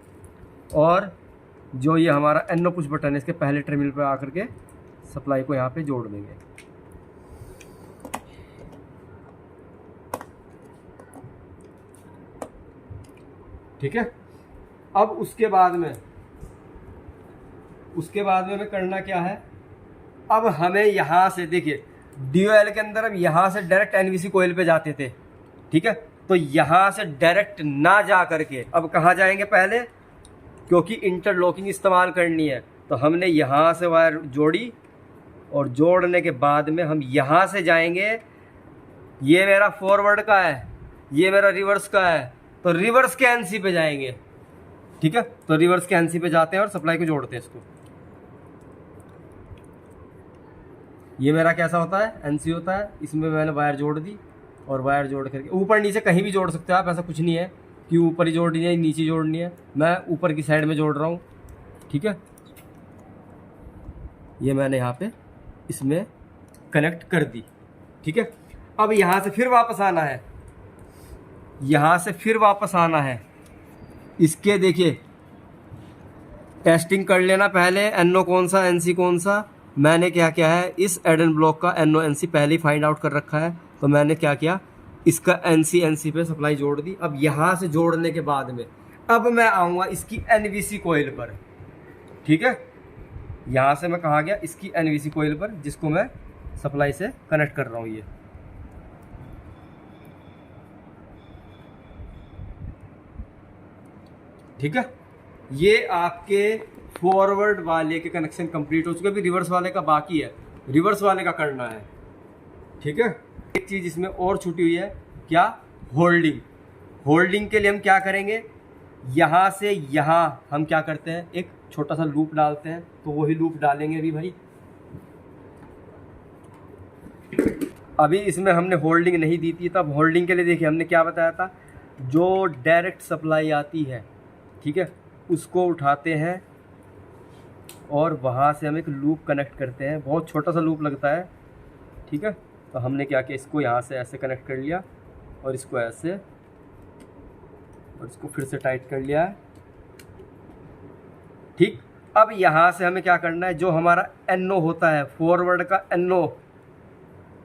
और जो ये हमारा एनओ पुश बटन है इसके पहले टर्मिनल पर आकर के सप्लाई को यहाँ पे जोड़ देंगे। ठीक है, अब उसके बाद में हमें करना क्या है, अब हमें यहाँ से देखिए DOL के अंदर अब यहाँ से डायरेक्ट एनवीसी कोयल पे जाते थे। ठीक है, तो यहाँ से डायरेक्ट ना जा करके अब कहाँ जाएंगे पहले, क्योंकि इंटरलॉकिंग इस्तेमाल करनी है, तो हमने यहाँ से वायर जोड़ी, और जोड़ने के बाद में हम यहाँ से जाएंगे। ये मेरा फॉरवर्ड का है, ये मेरा रिवर्स का है, तो रिवर्स के एनसी पे जाएंगे। ठीक है, तो रिवर्स के एनसी पे जाते हैं और सप्लाई को जोड़ते हैं इसको। ये मेरा कैसा होता है, एनसी होता है, इसमें मैंने वायर जोड़ दी, और वायर जोड़ करके ऊपर नीचे कहीं भी जोड़ सकते हो आप, ऐसा कुछ नहीं है कि ऊपर ही जोड़नी है नीचे जोड़नी है। मैं ऊपर की साइड में जोड़ रहा हूँ। ठीक है, ये मैंने यहाँ पे इसमें कनेक्ट कर दी। ठीक है, अब यहाँ से फिर वापस आना है, यहाँ से फिर वापस आना है। इसके देखिए टेस्टिंग कर लेना पहले, एनओ कौन सा एनसी कौन सा। मैंने क्या किया है, इस एडन ब्लॉक का एनओ एनसी पहले ही फाइंड आउट कर रखा है, तो मैंने क्या किया, इसका एनसी पे सप्लाई जोड़ दी। अब यहाँ से जोड़ने के बाद में अब मैं आऊँगा इसकी एनवीसी कोयल पर। ठीक है, यहाँ से मैं कहाँ गया, इसकी एनवीसी कोयल पर, जिसको मैं सप्लाई से कनेक्ट कर रहा हूँ। ये ठीक है, ये आपके फॉरवर्ड वाले के कनेक्शन कंप्लीट हो चुके हैं, अभी रिवर्स वाले का बाकी है, रिवर्स वाले का करना है। ठीक है, एक चीज़ इसमें और छूटी हुई है, क्या? होल्डिंग। होल्डिंग के लिए हम क्या करेंगे, यहाँ से यहाँ हम क्या करते हैं, एक छोटा सा लूप डालते हैं, तो वही लूप डालेंगे अभी भाई। अभी इसमें हमने होल्डिंग नहीं दी थी, तब होल्डिंग के लिए देखिए हमने क्या बताया था, जो डायरेक्ट सप्लाई आती है, ठीक है, उसको उठाते हैं और वहाँ से हम एक लूप कनेक्ट करते हैं, बहुत छोटा सा लूप लगता है। ठीक है, तो हमने क्या किया, इसको यहाँ से ऐसे कनेक्ट कर लिया और इसको ऐसे, और इसको फिर से टाइट कर लिया है। ठीक, अब यहाँ से हमें क्या करना है, जो हमारा NO होता है, फॉरवर्ड का NO,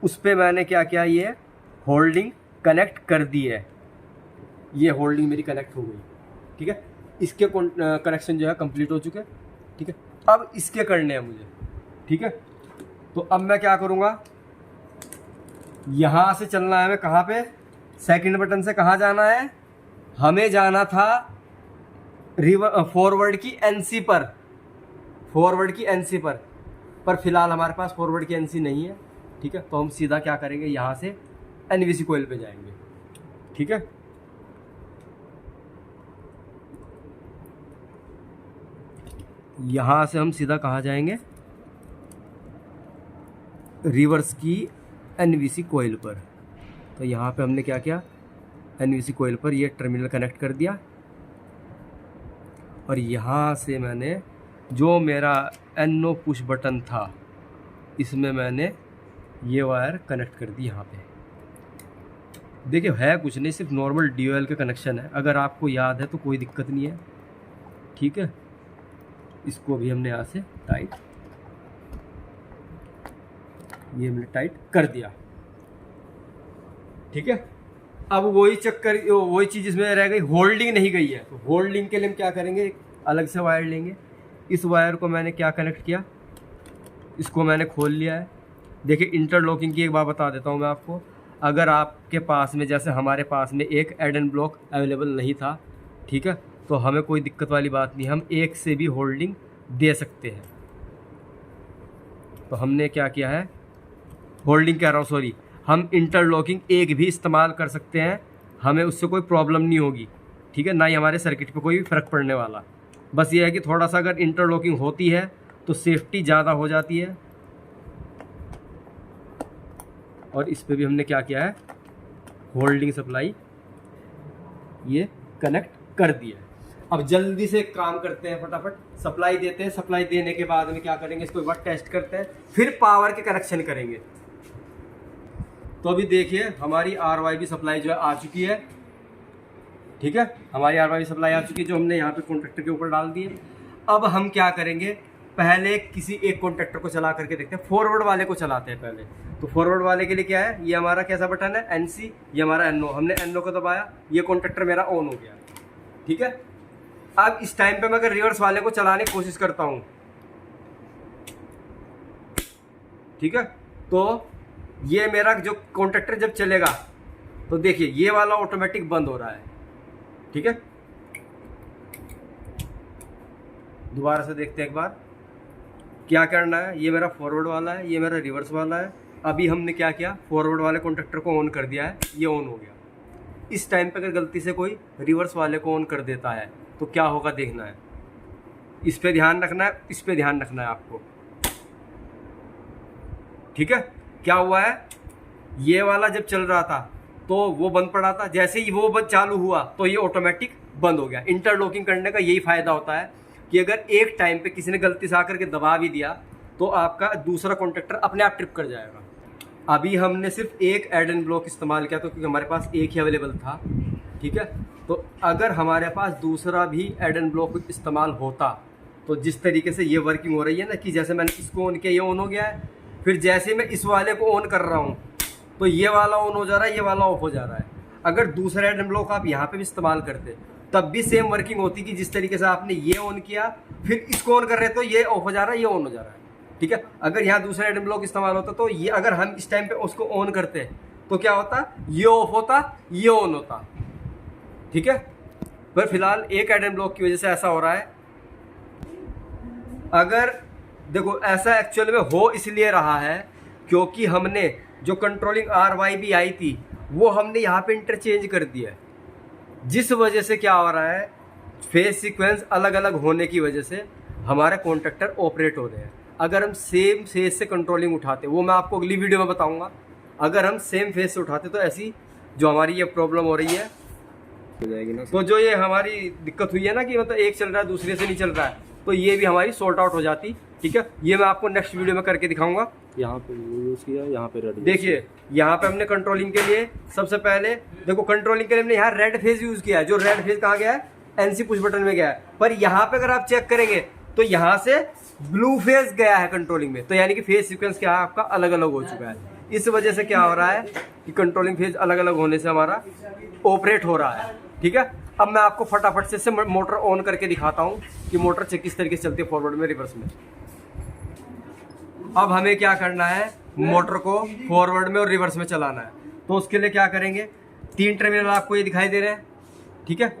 उस पर मैंने क्या किया, ये होल्डिंग कनेक्ट कर दी है। ये होल्डिंग मेरी कनेक्ट हो गई। ठीक है, इसके कनेक्शन जो है कंप्लीट हो चुके हैं। ठीक है, अब इसके करने हैं मुझे। ठीक है, तो अब मैं क्या करूँगा, यहाँ से चलना है हमें, कहाँ पे, सेकंड बटन से कहाँ जाना है, हमें जाना था फॉरवर्ड की NC पर, फॉरवर्ड की NC पर फिलहाल हमारे पास फॉरवर्ड की NC नहीं है। ठीक है, तो हम सीधा क्या करेंगे, यहाँ से NVC कोयल पे जाएंगे। ठीक है, यहाँ से हम सीधा कहाँ जाएंगे, रिवर्स की NVC कोयल पर। तो यहाँ पे हमने क्या किया, NVC कोयल पर ये टर्मिनल कनेक्ट कर दिया, और यहाँ से मैंने जो मेरा NO पुश बटन था, इसमें मैंने ये वायर कनेक्ट कर दी यहाँ पे। देखिए है कुछ नहीं, सिर्फ नॉर्मल DOL का कनेक्शन है, अगर आपको याद है तो कोई दिक्कत नहीं है। ठीक है, इसको भी हमने यहाँ से टाइट, ये हमने टाइट कर दिया। ठीक है, अब वही चक्कर, वही चीज़ इसमें रह गई, होल्डिंग नहीं गई है। तो होल्डिंग के लिए हम क्या करेंगे, एक अलग से वायर लेंगे। इस वायर को मैंने क्या कनेक्ट किया, इसको मैंने खोल लिया है। देखिए इंटरलॉकिंग की एक बात बता देता हूँ मैं आपको, अगर आपके पास में, जैसे हमारे पास में एक एड एंड ब्लॉक अवेलेबल नहीं था, ठीक है, तो हमें कोई दिक्कत वाली बात नहीं, हम एक से भी होल्डिंग दे सकते हैं। तो हमने क्या किया है, होल्डिंग कह रहा हूँ, सॉरी, हम इंटरलॉकिंग एक भी इस्तेमाल कर सकते हैं, हमें उससे कोई प्रॉब्लम नहीं होगी। ठीक है, ना ही हमारे सर्किट पे कोई फ़र्क पड़ने वाला। बस ये है कि थोड़ा सा अगर इंटरलॉकिंग होती है तो सेफ्टी ज़्यादा हो जाती है। और इस पे भी हमने क्या किया है, होल्डिंग सप्लाई ये कनेक्ट कर दिया है। अब जल्दी से काम करते हैं, फटाफट सप्लाई देते हैं। सप्लाई देने के बाद में क्या करेंगे, इसको एक बार टेस्ट करते हैं, फिर पावर के कनेक्शन करेंगे। तो अभी देखिए हमारी RYB सप्लाई जो है आ चुकी है। ठीक है, हमारी RYB सप्लाई आ चुकी है, जो हमने यहाँ पे कॉन्ट्रैक्टर के ऊपर डाल दी है। अब हम क्या करेंगे, पहले किसी एक कॉन्ट्रैक्टर को चला करके देखते हैं, फॉरवर्ड वाले को चलाते हैं पहले। तो फॉरवर्ड वाले के लिए क्या है, ये हमारा कैसा बटन है, NC, ये हमारा NO, हमने NO को दबाया, ये कॉन्ट्रैक्टर मेरा ऑन हो गया। ठीक है, अब इस टाइम पे मैं अगर रिवर्स वाले को चलाने की कोशिश करता हूँ, ठीक है, तो ये मेरा जो कॉन्ट्रैक्टर जब चलेगा तो देखिए ये वाला ऑटोमेटिक बंद हो रहा है। ठीक है, दोबारा से देखते हैं एक बार क्या करना है। ये मेरा फॉरवर्ड वाला है, ये मेरा रिवर्स वाला है। अभी हमने क्या किया, फॉरवर्ड वाले कॉन्ट्रैक्टर को ऑन कर दिया है, ये ऑन हो गया। इस टाइम पे अगर गलती से कोई रिवर्स वाले को ऑन कर देता है तो क्या होगा देखना है, इस पे ध्यान रखना है, इस पे ध्यान रखना है आपको। ठीक है, क्या हुआ है, ये वाला जब चल रहा था तो वो बंद पड़ा था, जैसे ही वो बंद चालू हुआ तो ये ऑटोमेटिक बंद हो गया। इंटरलॉकिंग करने का यही फायदा होता है कि अगर एक टाइम पे किसी ने गलती से आकर के दबा भी दिया तो आपका दूसरा कॉन्ट्रैक्टर अपने आप ट्रिप कर जाएगा। अभी हमने सिर्फ एक एड एंड ब्लॉक इस्तेमाल किया तो, क्योंकि हमारे पास एक ही अवेलेबल था। ठीक है, तो अगर हमारे पास दूसरा भी एड एंड ब्लॉक इस्तेमाल होता तो जिस तरीके से ये वर्किंग हो रही है ना, कि जैसे मैंने इसको ऑन किया ये ऑन हो गया है, फिर जैसे मैं इस वाले को ऑन कर रहा हूँ तो ये वाला ऑन हो जा रहा है, ये वाला ऑफ हो जा रहा है। अगर दूसरा एड एंड ब्लॉक आप यहाँ पे भी इस्तेमाल करते तब भी सेम वर्किंग होती कि जिस तरीके से आपने ये ऑन किया फिर इसको ऑन कर रहे तो ये ऑफ हो जा रहा है, ये ऑन हो जा रहा है। ठीक है, अगर यहाँ दूसरा एड एंड ब्लॉक इस्तेमाल होता तो ये, अगर हम इस टाइम पे उसको ऑन करते तो क्या होता, ये ऑफ होता, ये ऑन होता। ठीक है, पर फिलहाल एक एडन ब्लॉक की वजह से ऐसा हो रहा है। अगर देखो ऐसा एक्चुअल में हो इसलिए रहा है क्योंकि हमने जो कंट्रोलिंग RYB आई थी वो हमने यहाँ पे इंटरचेंज कर दिया है, जिस वजह से क्या हो रहा है, फेज सीक्वेंस अलग अलग होने की वजह से हमारे कॉन्ट्रैक्टर ऑपरेट हो रहे हैं। अगर हम सेम फेज से कंट्रोलिंग उठाते, वो मैं आपको अगली वीडियो में बताऊंगा, अगर हम सेम फेज से उठाते तो ऐसी जो हमारी ये प्रॉब्लम हो रही है हो जाएगी ना। तो जो ये हमारी दिक्कत हुई है ना कि मतलब एक चल रहा है दूसरे से नहीं चल रहा है, तो ये भी हमारी सॉर्ट आउट हो जाती। ठीक है, ये मैं आपको नेक्स्ट वीडियो में करके दिखाऊंगा। यहाँ पे यूज़ किया, यहाँ पे रेड। देखिए यहाँ पे हमने कंट्रोलिंग के लिए सबसे पहले देखो, कंट्रोलिंग के लिए हमने यहाँ रेड फेज यूज किया है। जो रेड फेज कहाँ गया है, NC पुश बटन में गया है। पर यहाँ पे अगर आप चेक करेंगे तो यहाँ से ब्लू फेज गया है कंट्रोलिंग में, तो यानी कि फेज सीक्वेंस क्या है आपका अलग अलग हो चुका है। इस वजह से क्या हो रहा है कि कंट्रोलिंग फेज अलग अलग होने से हमारा ऑपरेट हो रहा है। ठीक है, अब मैं आपको फटाफट से मोटर ऑन करके दिखाता हूँ कि मोटर किस तरीके से चलती है फॉरवर्ड में, रिवर्स में। अब हमें क्या करना है, मोटर को फॉरवर्ड में और रिवर्स में चलाना है। तो उसके लिए क्या करेंगे, 3 टर्मिनल आपको ये दिखाई दे रहे हैं। ठीक है,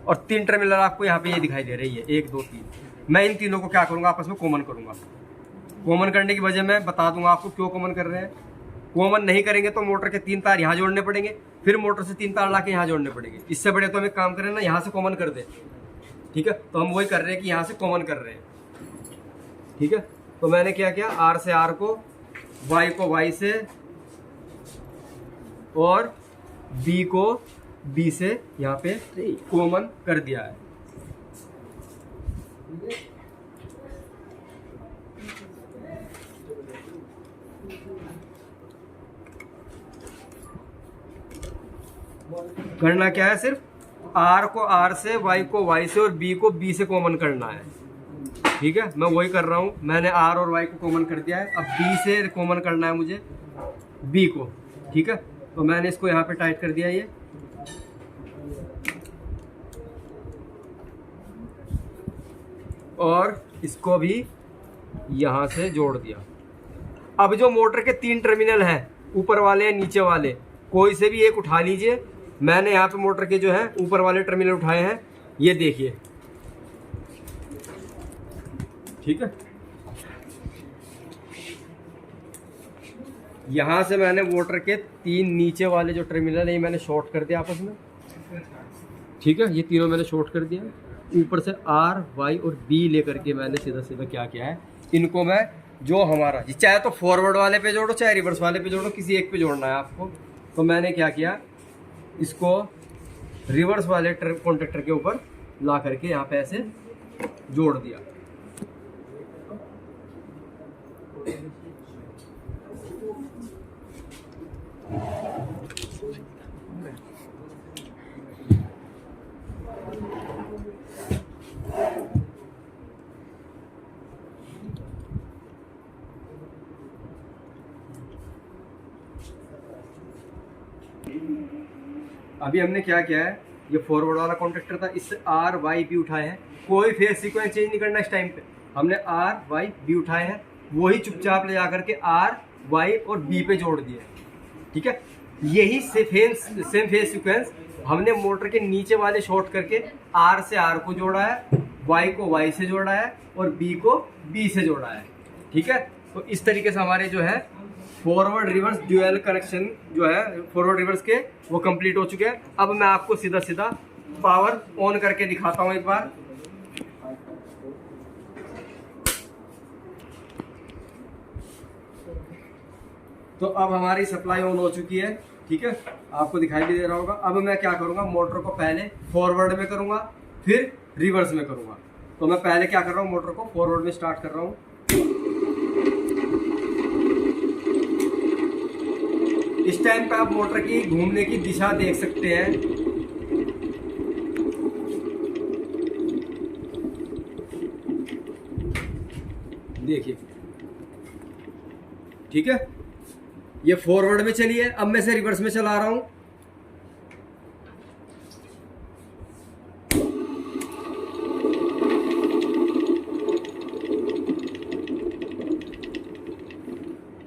और 3 टर्मिनल आपको यहाँ पे ये दिखाई दे रही है, 1 2 3। मैं इन तीनों को क्या करूँगा, आपस में कॉमन करूँगा। कॉमन करने की वजह मैं बता दूंगा आपको क्यों कॉमन कर रहे हैं। कॉमन नहीं करेंगे तो मोटर के 3 तार यहाँ जोड़ने पड़ेंगे, फिर मोटर से 3 तार ला के यहाँ जोड़ने पड़ेंगे। इससे बड़े तो हम एक काम करें ना, यहाँ से कॉमन कर दे। ठीक है, तो हम वही कर रहे हैं कि यहाँ से कॉमन कर रहे हैं। ठीक है, तो मैंने क्या किया, R से R को Y से और B को B से यहाँ पे कॉमन कर दिया है। करना क्या है, सिर्फ R को R से, Y को Y से और B को B से कॉमन करना है। ठीक है, मैं वही कर रहा हूँ। मैंने R और Y को कॉमन कर दिया है, अब B से कॉमन करना है मुझे B को। ठीक है, तो मैंने इसको यहाँ पे टाइट कर दिया ये। और इसको भी यहाँ से जोड़ दिया। अब जो मोटर के 3 टर्मिनल हैं, ऊपर वाले या नीचे वाले, कोई से भी एक उठा लीजिए। मैंने यहाँ पे मोटर के जो है ऊपर वाले टर्मिनल उठाए हैं, ये देखिए। ठीक है, यहाँ से मैंने मोटर के 3 नीचे वाले जो टर्मिनल है ये मैंने शॉर्ट कर दिया आपस में। ठीक है, ये तीनों मैंने शॉर्ट कर दिया। ऊपर से R, Y और B लेकर के मैंने सीधा सीधा क्या किया है, इनको मैं जो हमारा चाहे तो फॉरवर्ड वाले पे जोड़ो चाहे रिवर्स वाले पे जोड़ो, किसी एक पे जोड़ना है आपको। तो मैंने क्या किया, इसको रिवर्स वाले कॉन्ट्रैक्टर के ऊपर ला करके यहाँ पे ऐसे जोड़ दिया। अभी हमने क्या किया है, ये फॉरवर्ड वाला कॉन्ट्रैक्टर था, इससे R, Y, B उठाए हैं। कोई फेज सीक्वेंस चेंज नहीं करना इस टाइम पे। हमने R, Y, B उठाए हैं, वही चुपचाप ले जाकर के R, Y और B पे जोड़ दिए। ठीक है, यही सेम फेज सीक्वेंस हमने मोटर के नीचे वाले शॉर्ट करके R से R को जोड़ा है, Y को Y से जोड़ा है और B को B से जोड़ा है। ठीक है, तो इस तरीके से हमारे जो है फॉरवर्ड रिवर्स ड्यूअल कनेक्शन जो है फॉरवर्ड रिवर्स के वो कंप्लीट हो चुके हैं। अब मैं आपको सीधा सीधा पावर ऑन करके दिखाता हूं एक बार। तो अब हमारी सप्लाई ऑन हो चुकी है। ठीक है, आपको दिखाई भी दे रहा होगा। अब मैं क्या करूंगा, मोटर को पहले फॉरवर्ड में करूंगा फिर रिवर्स में करूंगा। तो मैं पहले क्या कर रहा हूं, मोटर को फॉरवर्ड में स्टार्ट कर रहा हूं। इस टाइम पे आप मोटर की घूमने की दिशा देख सकते हैं। देखिए, ठीक है, ये फॉरवर्ड में चली है। अब मैं इसे रिवर्स में चला रहा हूं।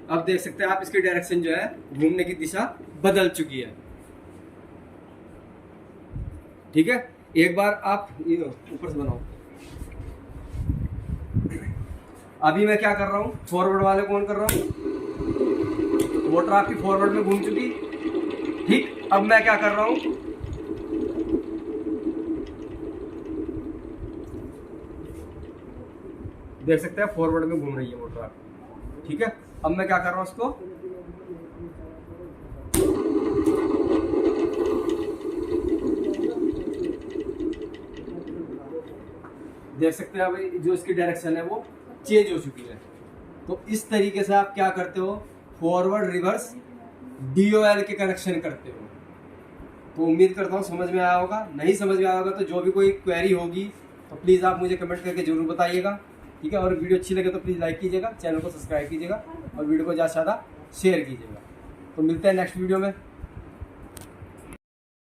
अब देख सकते हैं आप, इसकी डायरेक्शन जो है घूमने की दिशा बदल चुकी है। ठीक है, एक बार आप ये ऊपर से बनाओ। अभी मैं क्या कर रहा हूँ, फॉरवर्ड वाले को ऑन कर रहा हूँ, मोटर आपकी फॉरवर्ड में घूम चुकी। ठीक, अब मैं क्या कर रहा हूँ, देख सकते हैं फॉरवर्ड में घूम रही है मोटर आपकी। ठीक है, अब मैं क्या कर रहा हूँ, उसको देख सकते हैं अभी जो इसकी डायरेक्शन है वो चेंज हो चुकी है। तो इस तरीके से आप क्या करते हो, फॉरवर्ड रिवर्स DOL के कनेक्शन करते हो। तो उम्मीद करता हूँ समझ में आया होगा। नहीं समझ में आया होगा तो जो भी कोई क्वेरी होगी तो प्लीज़ आप मुझे कमेंट करके जरूर बताइएगा। ठीक है, और वीडियो अच्छी लगे तो प्लीज़ लाइक कीजिएगा, चैनल को सब्सक्राइब कीजिएगा और वीडियो को ज़्यादा से ज़्यादा शेयर कीजिएगा। तो मिलते हैं नेक्स्ट वीडियो में।